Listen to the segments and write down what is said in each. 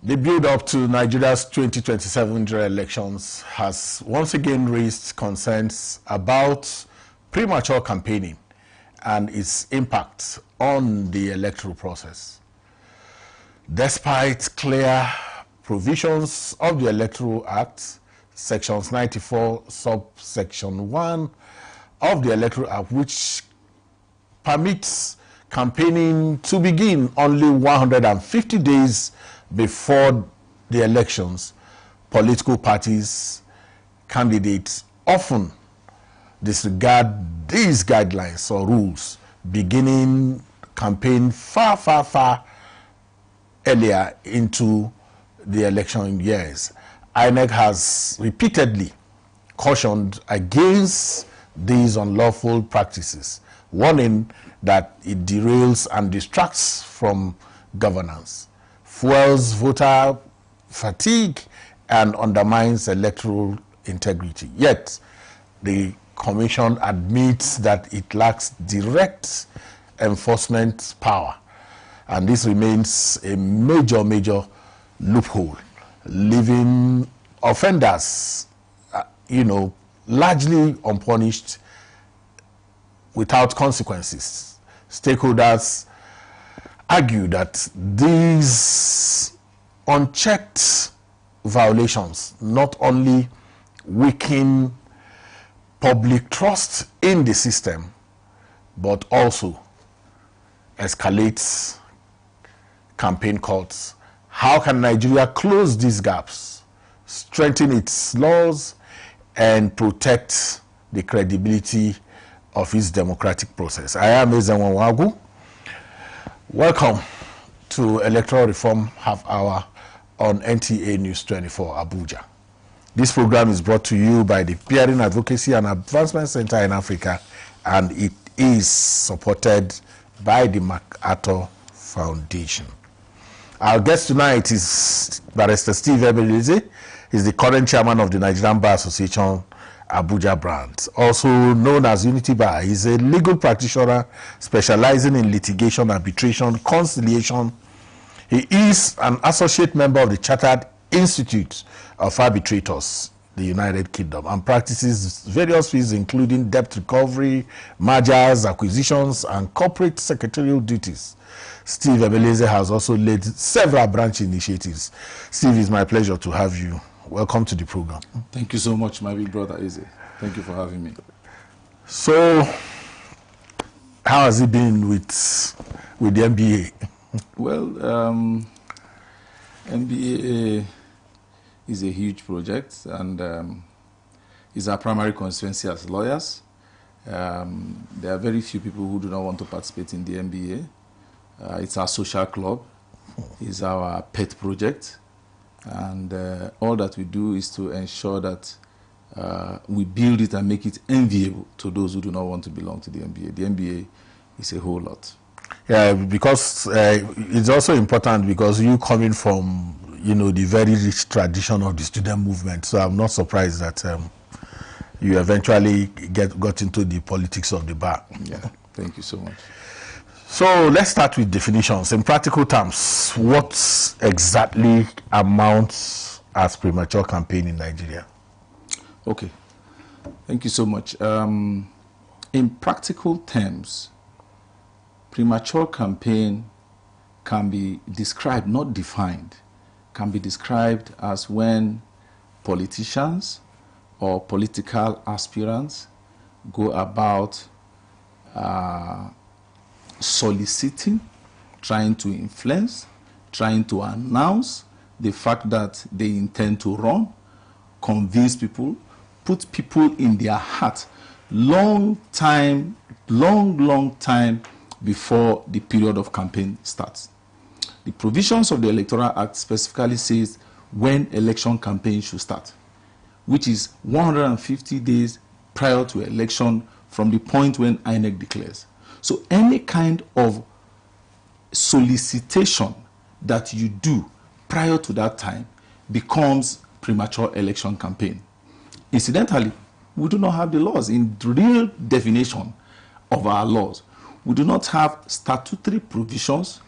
The build-up to Nigeria's 2027 general elections has once again raised concerns about premature campaigning and its impact on the electoral process. Despite clear provisions of the Electoral Act, Sections 94, subsection 1 of the Electoral Act, which permits campaigning to begin only 150 days before the elections, political parties, candidates often disregard these guidelines or rules, beginning campaign far earlier into the election years. INEC has repeatedly cautioned against these unlawful practices, warning that it derails and distracts from governance, fuels voter fatigue, and undermines electoral integrity. Yet, the Commission admits that it lacks direct enforcement power, and this remains a major loophole, leaving offenders, largely unpunished without consequences. Stakeholders argue that these unchecked violations not only weaken public trust in the system, but also escalates campaign costs. How can Nigeria close these gaps, strengthen its laws, and protect the credibility of its democratic process? I am Ezenwa Wagu. Welcome to Electoral Reform Half Hour on NTA News 24 Abuja. This program is brought to you by the Peering Advocacy and Advancement Center in Africa, and it is supported by the MacArthur Foundation. Our guest tonight is Barrister Steve Ebeleze. He's the current chairman of the Nigerian Bar Association Abuja branch, also known as Unity Bar. He's a legal practitioner specializing in litigation, arbitration, conciliation. He is an associate member of the Chartered Institute of Arbitrators, the United Kingdom, and practices various fields including debt recovery, mergers, acquisitions, and corporate secretarial duties. Steve Ebeleze has also led several branch initiatives. Steve, it's my pleasure to have you. Welcome to the program. Thank you so much, my big brother Eze. Thank you for having me. So, how has it been with the NBA? Well, NBA is a huge project, and is our primary constituency as lawyers. There are very few people who do not want to participate in the NBA. It's our social club. It's our pet project. And all that we do is to ensure that we build it and make it enviable to those who do not want to belong to the NBA. The NBA is a whole lot. Yeah, because it's also important because you coming from, the very rich tradition of the student movement. So I'm not surprised that you eventually got into the politics of the bar. Yeah, thank you so much. So let's start with definitions. In practical terms, what exactly amounts as premature campaign in Nigeria? Okay, thank you so much. In practical terms, premature campaign can be described, not defined, can be described as when politicians or political aspirants go about soliciting, trying to influence, trying to announce the fact that they intend to run, convince people, put people in their heart long time before the period of campaign starts. The provisions of the Electoral Act specifically says when election campaign should start, which is 150 days prior to election from the point when INEC declares. So any kind of solicitation that you do prior to that time becomes premature election campaign. Incidentally, we do not have the laws in the real definition of our laws. We do not have statutory provisions,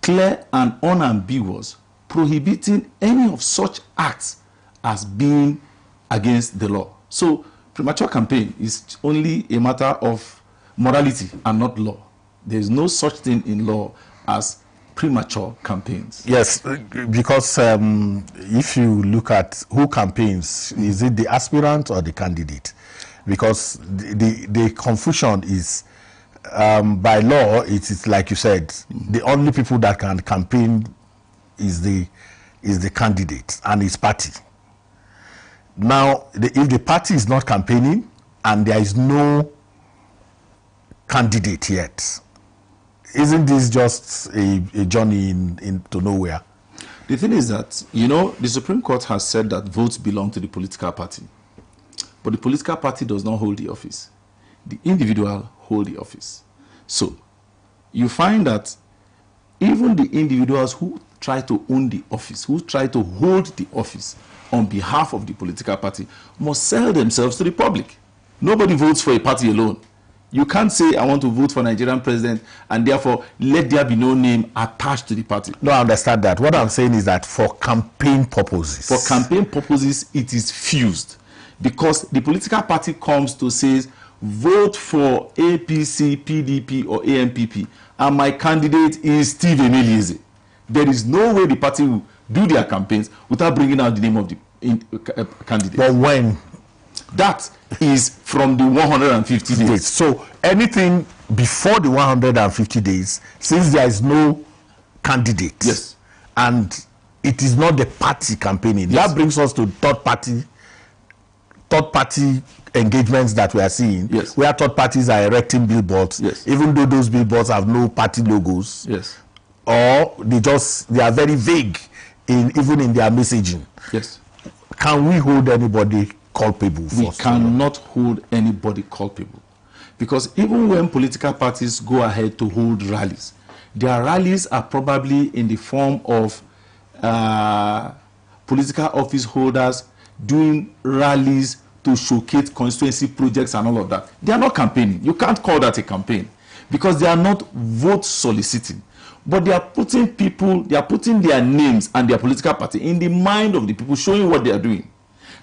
clear and unambiguous, prohibiting any of such acts as being against the law. So premature campaign is only a matter of morality and not law. There is no such thing in law as premature campaigns. Yes, because if you look at who campaigns, is it the aspirant or the candidate? Because the confusion is, by law, it is like you said, the only people that can campaign is the candidate and his party. Now, if the party is not campaigning and there is no candidate yet, isn't this just a journey into nowhere? The thing is that, you know, the Supreme Court has said that votes belong to the political party. But the political party does not hold the office. The individual hold the office. So, you find that even the individuals who try to own the office, who try to hold the office on behalf of the political party, must sell themselves to the public. Nobody votes for a party alone. You can't say, I want to vote for Nigerian president, and therefore let there be no name attached to the party. No, I understand that. What I'm saying is that for campaign purposes. For campaign purposes, it is fused. Because the political party comes to say, vote for APC, PDP, or AMPP, and my candidate is Steve Emeleze. There is no way the party will do their campaigns without bringing out the name of the candidate. But when? That is from the 150 days. So anything before the 150 days, since there is no candidate, yes, and it is not the party campaigning, yes, that brings us to third party engagements that we are seeing, yes, where third parties are erecting billboards, yes, even though those billboards have no party logos, yes, or they are very vague even in their messaging. Yes. Can we hold anybody culpable? We cannot hold anybody culpable, because even when political parties go ahead to hold rallies, their rallies are probably in the form of political office holders doing rallies to showcase constituency projects and all of that. They are not campaigning. You can't call that a campaign, because they are not vote soliciting, but they are putting their names and their political party in the mind of the people, showing what they are doing.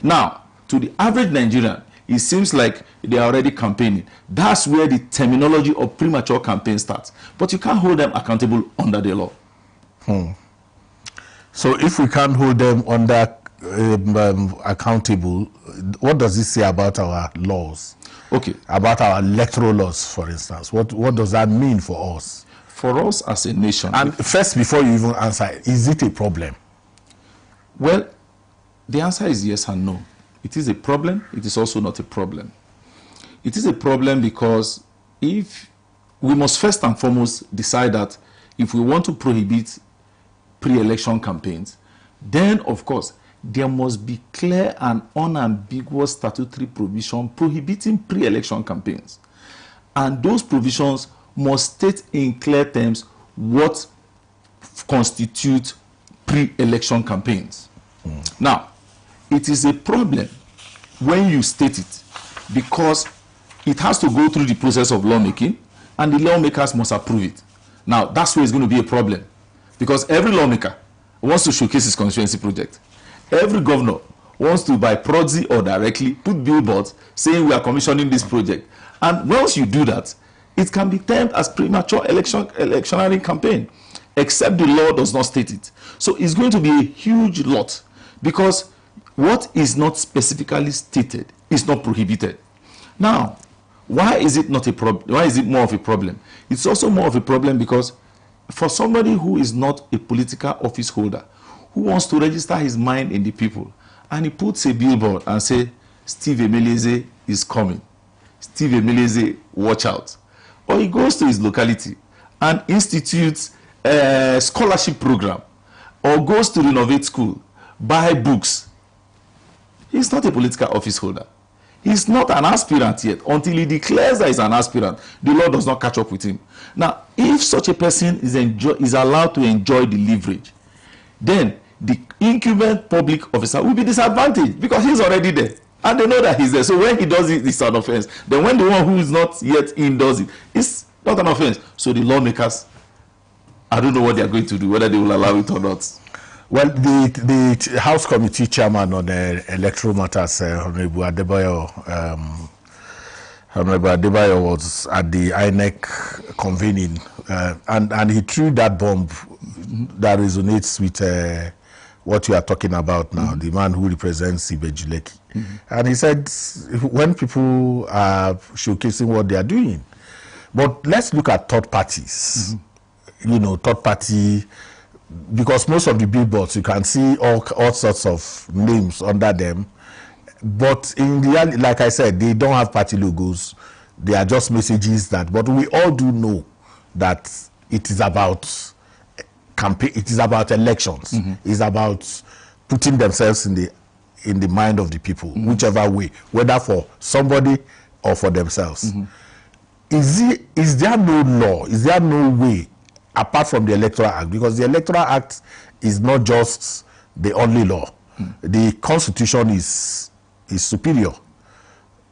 Now, to the average Nigerian, it seems like they are already campaigning. That's where the terminology of premature campaign starts. But you can't hold them accountable under the law. So if we can't hold them under accountable, what does this say about our laws? Okay. About our electoral laws, for instance. What does that mean for us? For us as a nation. And first, before you even answer, is it a problem? Well, the answer is yes and no. It is a problem. It is also not a problem. It is a problem because if we must first and foremost decide that if we want to prohibit pre-election campaigns, then of course there must be clear and unambiguous statutory provision prohibiting pre-election campaigns. And those provisions must state in clear terms what constitutes pre-election campaigns. Now, it is a problem when you state it, because it has to go through the process of lawmaking, and the lawmakers must approve it. Now, that's where it's going to be a problem, because every lawmaker wants to showcase his constituency project. Every governor wants to, by proxy or directly, put billboards saying we are commissioning this project. And once you do that, it can be termed as premature electionary campaign, except the law does not state it. So it's going to be a huge lot, because what is not specifically stated is not prohibited. Now, why is it not a problem? Why is it more of a problem? It's also more of a problem because for somebody who is not a political office holder, who wants to register his mind in the people, and he puts a billboard and say, Steve Emeleze is coming. Steve Emeleze, watch out. Or he goes to his locality and institutes a scholarship program, or goes to renovate school, buy books. He's not a political office holder. He's not an aspirant yet. Until he declares that he's an aspirant, the law does not catch up with him. Now, if such a person is allowed to enjoy the leverage, then the incumbent public officer will be disadvantaged, because he's already there. And they know that he's there. So when he does it, it's an offense. Then when the one who is not yet in does it, it's not an offense. So the lawmakers, I don't know what they are going to do, whether they will allow it or not. Well, the House Committee Chairman on electoral matters, Honorable Adebayo was at the INEC convening, and he threw that bomb that resonates with what you are talking about now, the man who represents Ibejuleki. And he said, when people are showcasing what they are doing, but let's look at third parties, you know, third party, because most of the billboards, you can see all sorts of names under them. But in reality, like I said, they don't have party logos. They are just messages that, but we all do know that it is about campaign, it is about elections. It's about putting themselves in the mind of the people, whichever way, whether for somebody or for themselves. Is there no law? Is there no way apart from the Electoral Act? Because the Electoral Act is not just the only law. The Constitution is superior.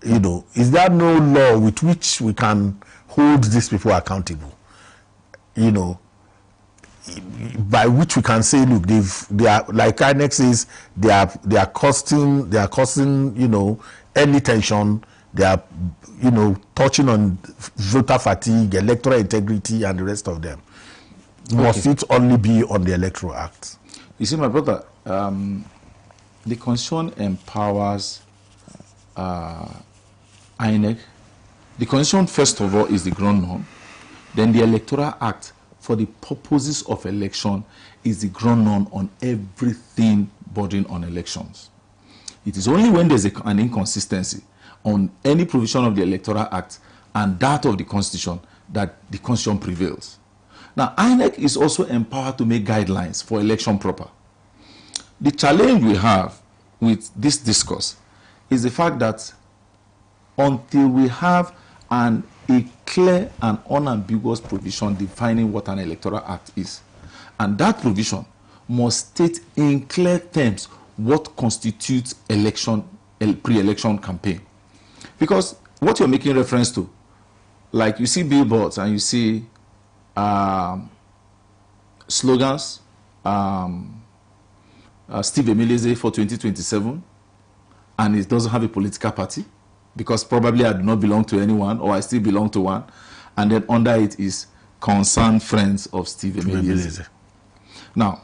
You know, is there no law with which we can hold these people accountable? You know, by which we can say, look, they are, like INEC says, they are causing, you know, any tension. They are, you know, touching on voter fatigue, electoral integrity, and the rest of them. Must it only be on the Electoral Act? You see, my brother, the Constitution empowers INEC. The Constitution, first of all, is the ground norm. Then the Electoral Act, for the purposes of election, is the ground norm on everything bordering on elections. It is only when there's an inconsistency on any provision of the Electoral Act and that of the Constitution that the Constitution prevails. Now, INEC is also empowered to make guidelines for election proper. The challenge we have with this discourse is the fact that until we have a clear and unambiguous provision defining what an Electoral Act is, and that provision must state in clear terms what constitutes pre-election campaign. Because what you're making reference to, like you see billboards and you see slogans, Steve Emeleze for 2027, and it doesn't have a political party, because probably I do not belong to anyone, or I still belong to one, and then under it is concerned friends of Steve Emeleze. Now,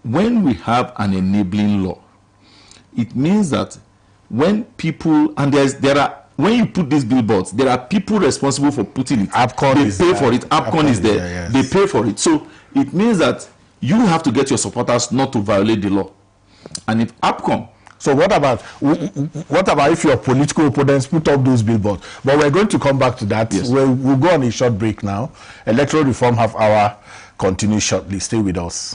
when we have an enabling law, it means that when people, and when you put these billboards, there are people responsible for putting it. APCON they pay for it. APCON is there. Yes. They pay for it. So it means that you have to get your supporters not to violate the law. And if APCON, so what about if your political opponents put up those billboards? But we're going to come back to that. Yes. We'll go on a short break now. Electoral Reform Half Hour continues shortly. Stay with us.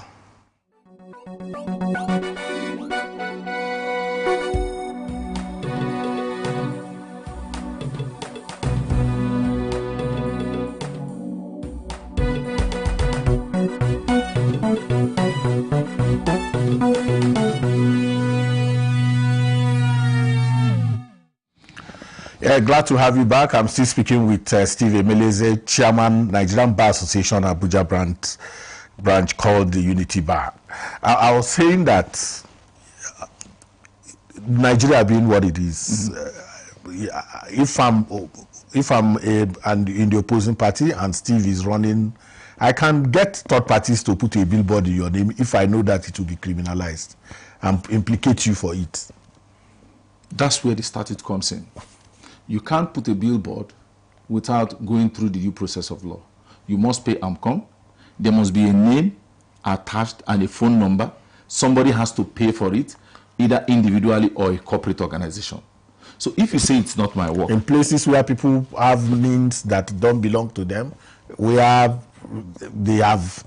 Glad to have you back. I'm still speaking with Steve Emeleze, Chairman, Nigerian Bar Association, Abuja branch called the Unity Bar. I was saying that Nigeria being what it is, if I'm in the opposing party and Steve is running, I can get third parties to put a billboard in your name if I know that it will be criminalized and implicate you for it. That's where the statute comes in. You can't put a billboard without going through the due process of law. You must pay AMCON. There must be a name attached and a phone number. Somebody has to pay for it, either individually or a corporate organization. So if you say it's not my work. In places where people have names that don't belong to them, where they have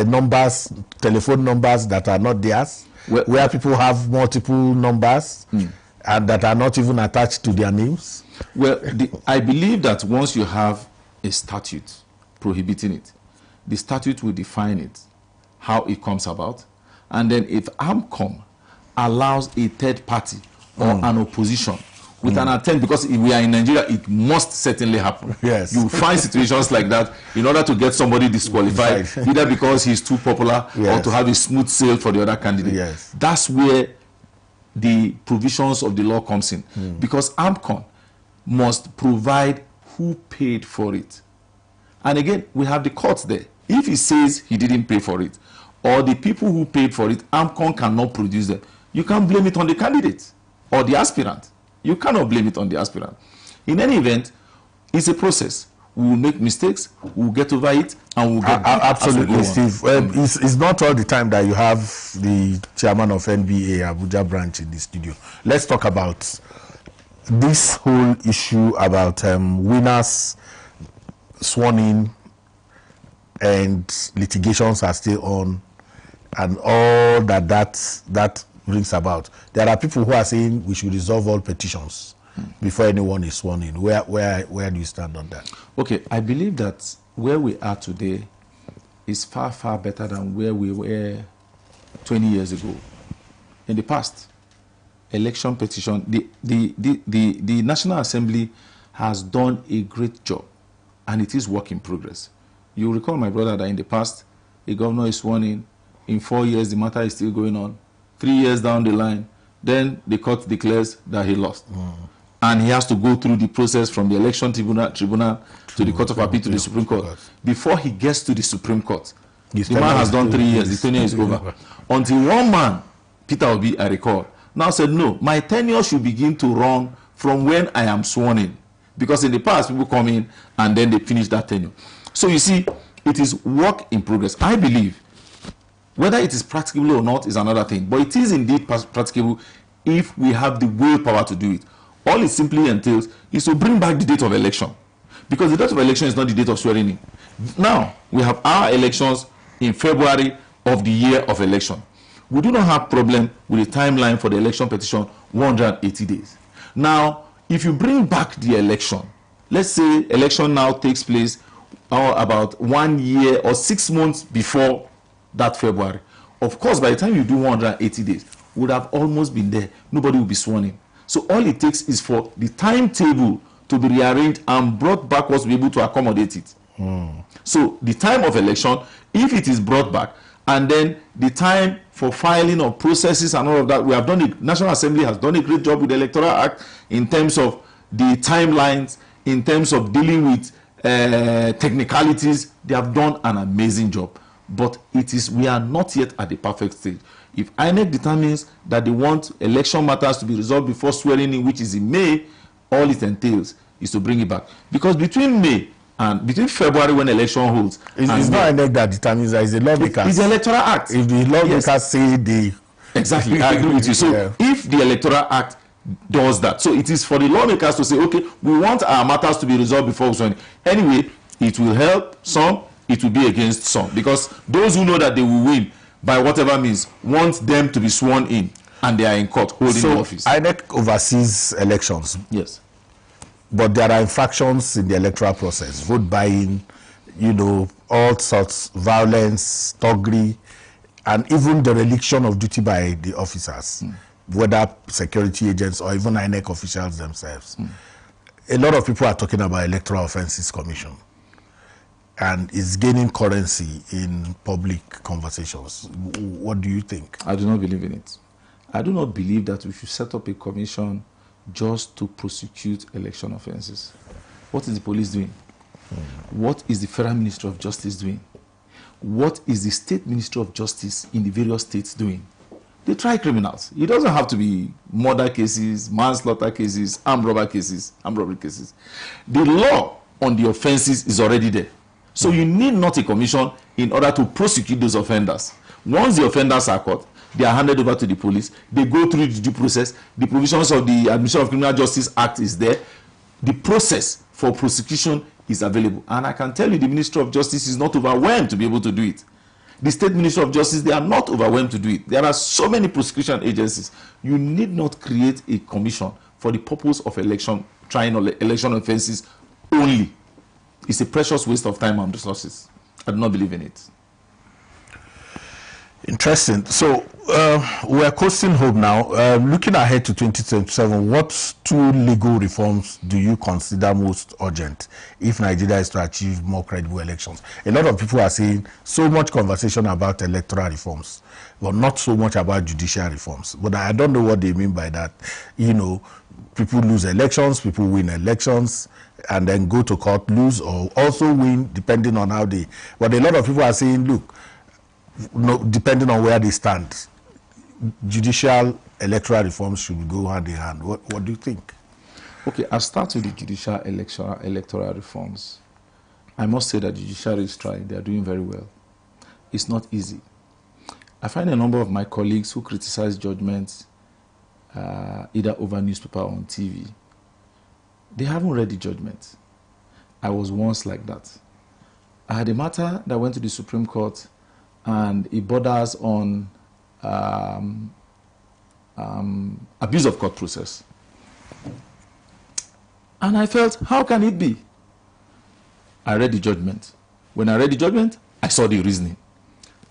numbers, telephone numbers that are not theirs, where people have multiple numbers and that are not even attached to their names. Well, I believe that once you have a statute prohibiting it, the statute will define it, how it comes about, and then if AMCOM allows a third party or an opposition with an attempt, because if we are in Nigeria, it must certainly happen. Yes. You find situations like that in order to get somebody disqualified, either because he's too popular or to have a smooth sail for the other candidate. Yes. That's where the provisions of the law comes in, because AMCON must provide who paid for it. And again, we have the courts there. If he says he didn't pay for it, or the people who paid for it, AMCON cannot produce them, you can't blame it on the candidate or the aspirant. You cannot blame it on the aspirant. In any event, it's a process. We will make mistakes, we will get over it, and we will get absolutely, Steve. It's not all the time that you have the chairman of NBA Abuja branch in the studio. Let's talk about this whole issue about winners sworn in and litigations are still on, and all that brings about. There are people who are saying we should resolve all petitions before anyone is sworn in. Where do you stand on that? Okay, I believe that where we are today is far, far better than where we were 20 years ago. In the past, election petition, the National Assembly has done a great job, and it is work in progress. You recall, my brother, that in the past, a governor is sworn in 4 years, the matter is still going on. 3 years down the line, then the court declares that he lost. And he has to go through the process from the election tribunal to the Court of Appeal to the Supreme Court. Before he gets to the Supreme Court, the man has done 3 years, the tenure is over. Until one man, Peter Obi, I recall, now said, no, my tenure should begin to run from when I am sworn in. Because in the past, people come in and then they finish that tenure. So you see, it is work in progress. I believe, whether it is practicable or not is another thing, but it is indeed practicable if we have the willpower to do it. All it simply entails is to bring back the date of election, because the date of election is not the date of swearing in. Now, we have our elections in February of the year of election. We do not have problem with the timeline for the election petition, 180 days. Now, if you bring back the election, let's say election now takes place about 1 year or 6 months before that February. Of course, by the time you do 180 days, would have almost been there. Nobody will be sworn in. So all it takes is for the timetable to be rearranged and brought backwards to be able to accommodate it. So the time of election, if it is brought back, and then the time for filing of processes and all of that, we have done it. National Assembly has done a great job with the Electoral Act in terms of the timelines, in terms of dealing with technicalities. They have done an amazing job. But we are not yet at the perfect stage. If INEC determines that they want election matters to be resolved before swearing in, which is in May, all it entails is to bring it back. Because between February when election holds, it's not INEC that determines that, it's the lawmakers. It's the Electoral Act. If the lawmakers say they... Exactly, I agree with you. So if the Electoral Act does that, so it is for the lawmakers to say, okay, we want our matters to be resolved before swearing. Anyway, it will help some, it will be against some, because those who know that they will win by whatever means want them to be sworn in, and they are in court holding office. INEC oversees elections. Yes. But there are infractions in the electoral process, vote buying, all sorts, violence, thuggery, and even dereliction of duty by the officers, whether security agents or even INEC officials themselves. A lot of people are talking about Electoral Offences Commission, and it's gaining currency in public conversations. What do you think? I do not believe in it. I do not believe that we should set up a commission just to prosecute election offenses. What is the police doing? What is the Federal Ministry of Justice doing? What is the State Ministry of Justice in the various states doing? They try criminals. It doesn't have to be murder cases, manslaughter cases, armed robbery cases. The law on the offenses is already there. So you need not a commission in order to prosecute those offenders. Once the offenders are caught, they are handed over to the police. They go through the due process. The provisions of the Administration of Criminal Justice Act is there. The process for prosecution is available. And I can tell you the Ministry of Justice is not overwhelmed to be able to do it. The State Ministry of Justice, they are not overwhelmed to do it. There are so many prosecution agencies. You need not create a commission for the purpose of trying election offenses only. It's a precious waste of time and resources. I do not believe in it. Interesting. So we're coasting home now. Looking ahead to 2027, what two legal reforms do you consider most urgent if Nigeria is to achieve more credible elections? A lot of people are saying so much conversation about electoral reforms, but not so much about judicial reforms. But I don't know what they mean by that. You know, people lose elections, people win elections, and then go to court, lose or also win, depending on how they. But a lot of people are saying, look, no, depending on where they stand, judicial electoral reforms should go hand in hand. What do you think? Okay, I'll start with the judicial electoral reforms. I must say that the judiciary is trying. They are doing very well. It's not easy. I find a number of my colleagues who criticize judgments either over newspaper or on TV. They haven't read the judgment. I was once like that. I had a matter that went to the Supreme Court, and it borders on abuse of court process. And I felt, how can it be? I read the judgment. When I read the judgment, I saw the reasoning.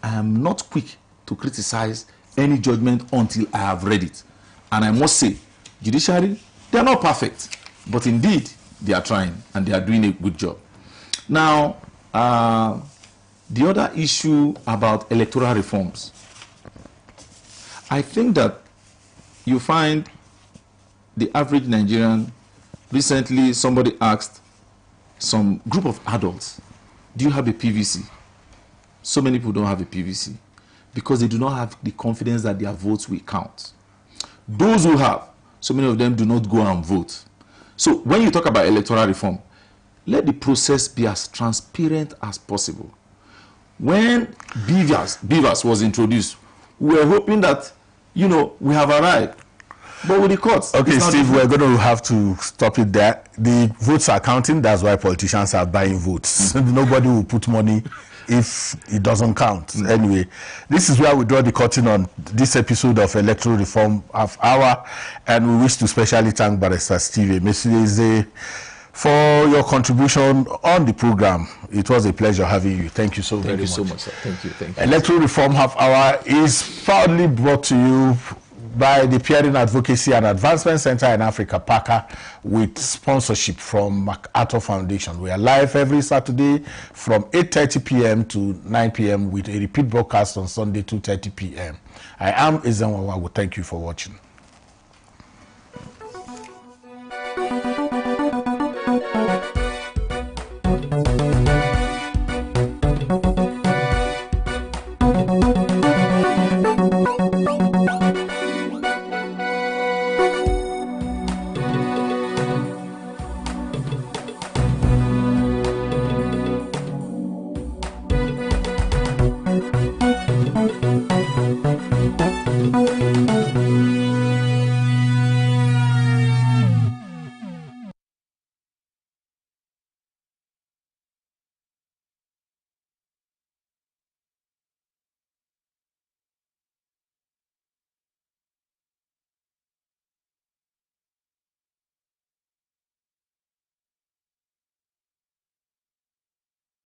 I am not quick to criticize any judgment until I have read it. And I must say, judiciary, they are not perfect, but indeed, they are trying, and they are doing a good job. Now, the other issue about electoral reforms, I think that you find the average Nigerian, recently somebody asked some group of adults, do you have a PVC? So many people don't have a PVC because they do not have the confidence that their votes will count. Those who have, so many of them do not go and vote. So when you talk about electoral reform, let the process be as transparent as possible. When Beavers was introduced, we were hoping that, you know, we have arrived. But with the courts... Okay, Steve, we're going to have to stop it there. The votes are counting. That's why politicians are buying votes. Nobody will put money if it doesn't count. Anyway, this is where we draw the curtain on this episode of Electoral Reform Half Hour. And we wish to specially thank Barrister Steve Emefiele for your contribution on the program. It was a pleasure having you. Thank you so very much. Thank you so much, sir. Thank you. Thank you. Electoral Reform Half Hour is proudly brought to you by the Peering Advocacy and Advancement Center in Africa, PACA, with sponsorship from MacArthur Foundation. We are live every Saturday from 8:30 p.m. to 9 p.m. with a repeat broadcast on Sunday 2:30 p.m. I am Ezenwawa. Thank you for watching.